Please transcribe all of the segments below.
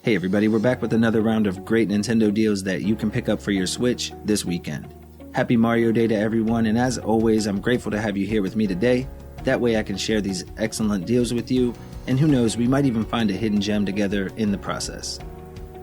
Hey everybody, we're back with another round of great Nintendo deals that you can pick up for your Switch this weekend. Happy Mario Day to everyone, and as always, I'm grateful to have you here with me today. That way I can share these excellent deals with you, and who knows, we might even find a hidden gem together in the process.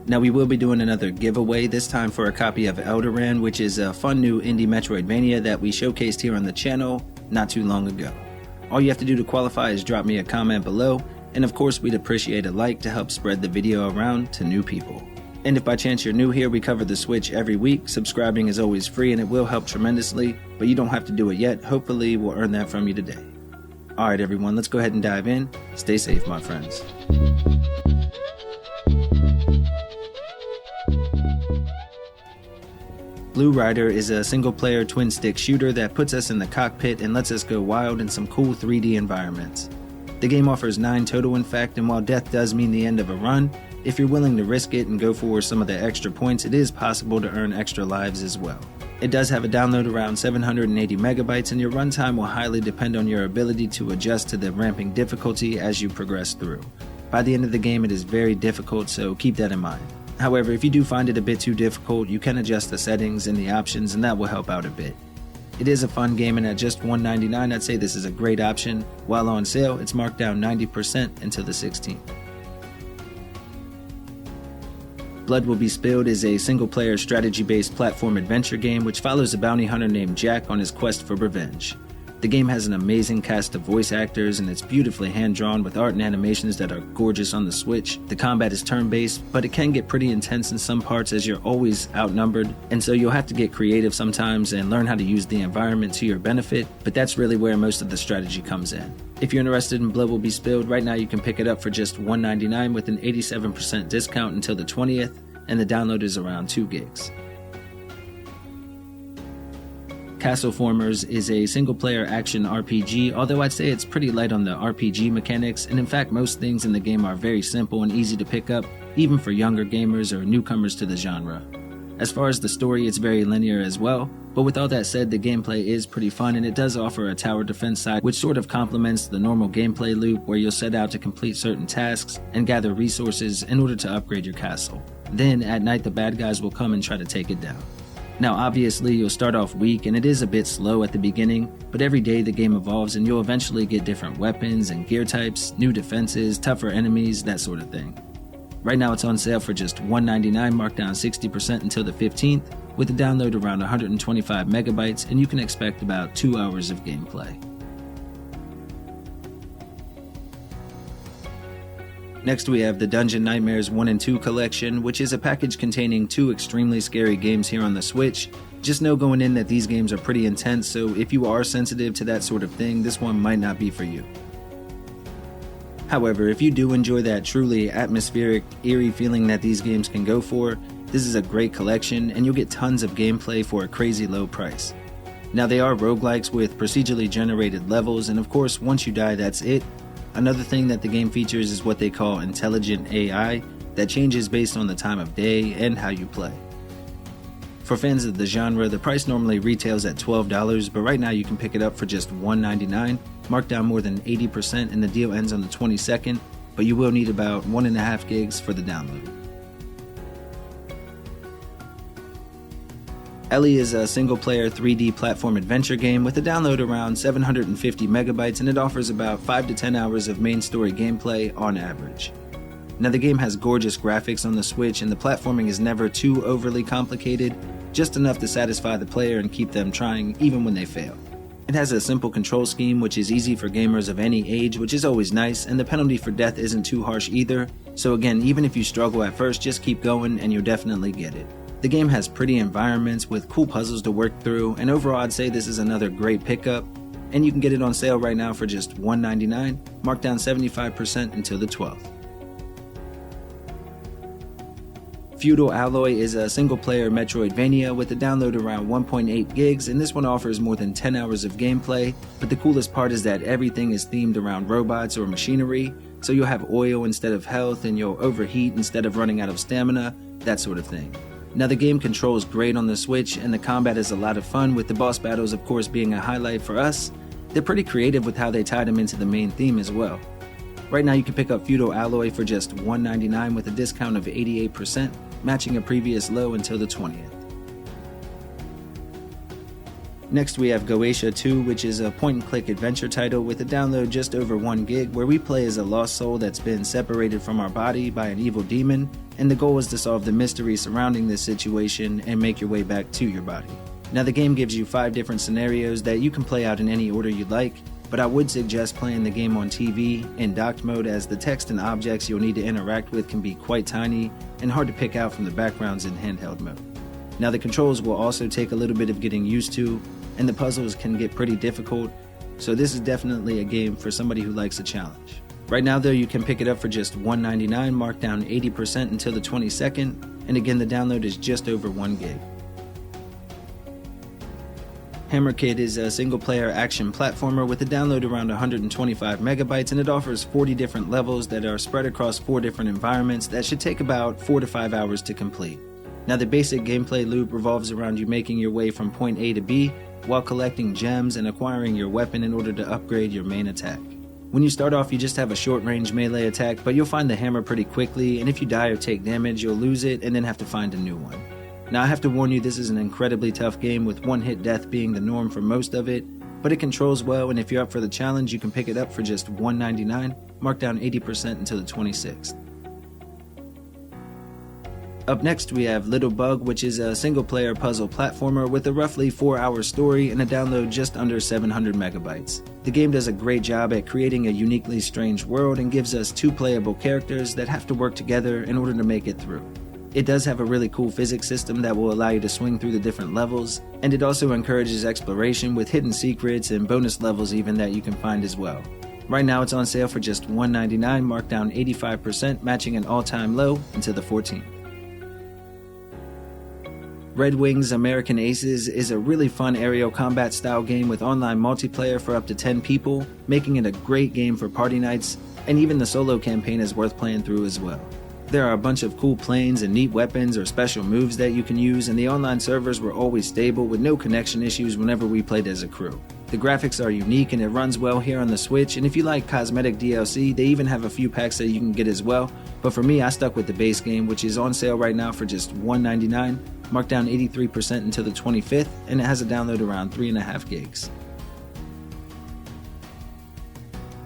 Now we will be doing another giveaway, this time for a copy of Eldoran, which is a fun new indie Metroidvania that we showcased here on the channel not too long ago. All you have to do to qualify is drop me a comment below, and of course we'd appreciate a like to help spread the video around to new people. And if by chance you're new here, we cover the Switch every week. Subscribing is always free and it will help tremendously, but you don't have to do it yet. Hopefully we'll earn that from you today. Alright everyone, let's go ahead and dive in. Stay safe, my friends. Blue Rider is a single-player twin-stick shooter that puts us in the cockpit and lets us go wild in some cool 3D environments. The game offers 9 total in fact, and while death does mean the end of a run, if you're willing to risk it and go for some of the extra points, it is possible to earn extra lives as well. It does have a download around 780 megabytes, and your runtime will highly depend on your ability to adjust to the ramping difficulty as you progress through. By the end of the game it is very difficult, so keep that in mind. However, if you do find it a bit too difficult, you can adjust the settings and the options, and that will help out a bit. It is a fun game, and at just $1.99 I'd say this is a great option. While on sale, it's marked down 90% until the 16th. Blood Will Be Spilled is a single-player strategy-based platform adventure game which follows a bounty hunter named Jack on his quest for revenge. The game has an amazing cast of voice actors, and it's beautifully hand-drawn with art and animations that are gorgeous on the Switch. The combat is turn-based, but it can get pretty intense in some parts as you're always outnumbered, and so you'll have to get creative sometimes and learn how to use the environment to your benefit, but that's really where most of the strategy comes in. If you're interested in Blood Will Be Spilled, right now you can pick it up for just $1.99 with an 87% discount until the 20th, and the download is around 2 gigs. Castle Formers is a single-player action RPG, although I'd say it's pretty light on the RPG mechanics, and in fact most things in the game are very simple and easy to pick up, even for younger gamers or newcomers to the genre. As far as the story, it's very linear as well, but with all that said, the gameplay is pretty fun, and it does offer a tower defense side which sort of complements the normal gameplay loop where you'll set out to complete certain tasks and gather resources in order to upgrade your castle. Then at night the bad guys will come and try to take it down. Now obviously you'll start off weak and it is a bit slow at the beginning, but every day the game evolves and you'll eventually get different weapons and gear types, new defenses, tougher enemies, that sort of thing. Right now it's on sale for just $1.99, marked down 60% until the 15th, with a download around 125 megabytes, and you can expect about 2 hours of gameplay. Next we have the Dungeon Nightmares 1 and 2 collection, which is a package containing 2 extremely scary games here on the Switch. Just know going in that these games are pretty intense, so if you are sensitive to that sort of thing, this one might not be for you. However, if you do enjoy that truly atmospheric, eerie feeling that these games can go for, this is a great collection and you'll get tons of gameplay for a crazy low price. Now they are roguelikes with procedurally generated levels, and of course once you die that's it. Another thing that the game features is what they call intelligent AI that changes based on the time of day and how you play. For fans of the genre, the price normally retails at $12, but right now you can pick it up for just $1.99, marked down more than 80%, and the deal ends on the 22nd, but you will need about 1.5 gigs for the download. Elli is a single-player 3D platform adventure game with a download around 750 megabytes, and it offers about 5 to 10 hours of main story gameplay on average. Now the game has gorgeous graphics on the Switch, and the platforming is never too overly complicated, just enough to satisfy the player and keep them trying even when they fail. It has a simple control scheme which is easy for gamers of any age, which is always nice, and the penalty for death isn't too harsh either, so again, even if you struggle at first, just keep going and you'll definitely get it. The game has pretty environments with cool puzzles to work through, and overall I'd say this is another great pickup, and you can get it on sale right now for just $1.99, marked down 75% until the 12th. Feudal Alloy is a single-player Metroidvania with a download around 1.8 gigs, and this one offers more than 10 hours of gameplay, but the coolest part is that everything is themed around robots or machinery, so you'll have oil instead of health, and you'll overheat instead of running out of stamina, that sort of thing. Now the game controls great on the Switch, and the combat is a lot of fun, with the boss battles of course being a highlight for us. They're pretty creative with how they tied them into the main theme as well. Right now you can pick up Feudal alloy for just $1.99 with a discount of 88%, matching a previous low until the 20th. Next we have Geotia 2, which is a point-and-click adventure title with a download just over 1 gig, where we play as a lost soul that's been separated from our body by an evil demon, and the goal is to solve the mystery surrounding this situation and make your way back to your body. Now the game gives you 5 different scenarios that you can play out in any order you'd like, but I would suggest playing the game on TV in docked mode, as the text and objects you'll need to interact with can be quite tiny and hard to pick out from the backgrounds in handheld mode. Now the controls will also take a little bit of getting used to, and the puzzles can get pretty difficult, so this is definitely a game for somebody who likes a challenge. Right now though, you can pick it up for just $1.99, marked down 80% until the 22nd, and again the download is just over 1 gig. Hammer Kid is a single-player action platformer with a download around 125 megabytes, and it offers 40 different levels that are spread across 4 different environments that should take about 4 to 5 hours to complete. Now the basic gameplay loop revolves around you making your way from point A to B, while collecting gems and acquiring your weapon in order to upgrade your main attack. When you start off, you just have a short-range melee attack, but you'll find the hammer pretty quickly, and if you die or take damage, you'll lose it and then have to find a new one. Now I have to warn you, this is an incredibly tough game, with one-hit death being the norm for most of it, but it controls well, and if you're up for the challenge, you can pick it up for just $1.99, marked down 80% until the 26th. Up next we have Little Bug, which is a single-player puzzle platformer with a roughly 4-hour story and a download just under 700 megabytes. The game does a great job at creating a uniquely strange world and gives us 2 playable characters that have to work together in order to make it through. It does have a really cool physics system that will allow you to swing through the different levels, and it also encourages exploration with hidden secrets and bonus levels even that you can find as well. Right now it's on sale for just $1.99, marked down 85%, matching an all-time low until the 14th. Red Wings American Aces is a really fun aerial combat style game with online multiplayer for up to 10 people, making it a great game for party nights, and even the solo campaign is worth playing through as well. There are a bunch of cool planes and neat weapons or special moves that you can use, and the online servers were always stable with no connection issues whenever we played as a crew. The graphics are unique and it runs well here on the Switch, and if you like cosmetic DLC, they even have a few packs that you can get as well, but for me I stuck with the base game, which is on sale right now for just $1.99, marked down 83% until the 25th, and it has a download around 3.5 gigs.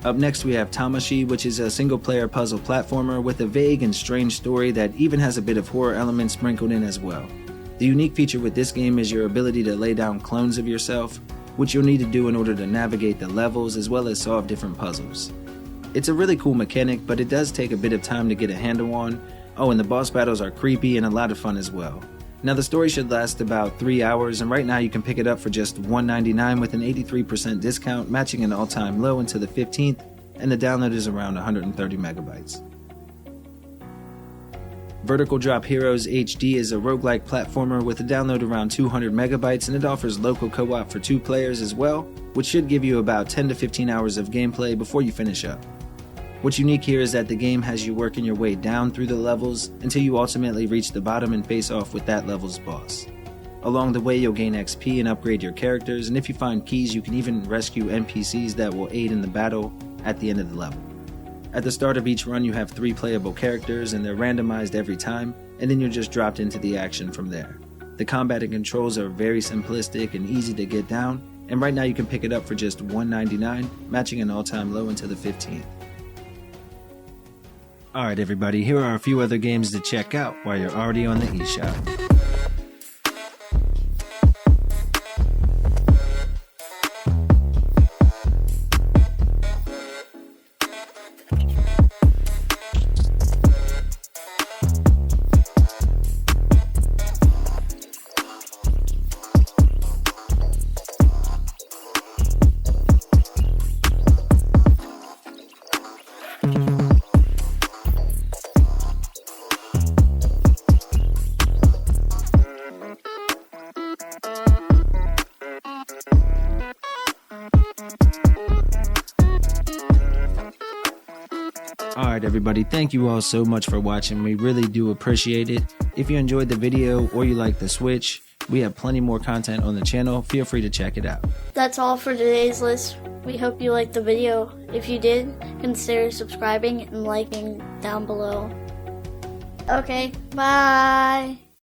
Up next we have Tamashii, which is a single-player puzzle platformer with a vague and strange story that even has a bit of horror elements sprinkled in as well. The unique feature with this game is your ability to lay down clones of yourself, which you'll need to do in order to navigate the levels as well as solve different puzzles. It's a really cool mechanic, but it does take a bit of time to get a handle on. Oh, and the boss battles are creepy and a lot of fun as well. Now the story should last about 3 hours, and right now you can pick it up for just $1.99 with an 83% discount, matching an all-time low until the 15th, and the download is around 130 megabytes. Vertical Drop Heroes HD is a roguelike platformer with a download around 200 megabytes, and it offers local co-op for 2 players as well, which should give you about 10 to 15 hours of gameplay before you finish up. What's unique here is that the game has you working your way down through the levels until you ultimately reach the bottom and face off with that level's boss. Along the way you'll gain XP and upgrade your characters, and if you find keys you can even rescue NPCs that will aid in the battle at the end of the level. At the start of each run you have 3 playable characters, and they're randomized every time, and then you're just dropped into the action from there. The combat and controls are very simplistic and easy to get down, and right now you can pick it up for just $1.99, matching an all-time low until the 15th. Alright everybody, here are a few other games to check out while you're already on the eShop. Alright everybody, thank you all so much for watching. We really do appreciate it. If you enjoyed the video or you like the Switch, we have plenty more content on the channel. Feel free to check it out. That's all for today's list. We hope you liked the video. If you did, consider subscribing and liking down below. Okay, bye!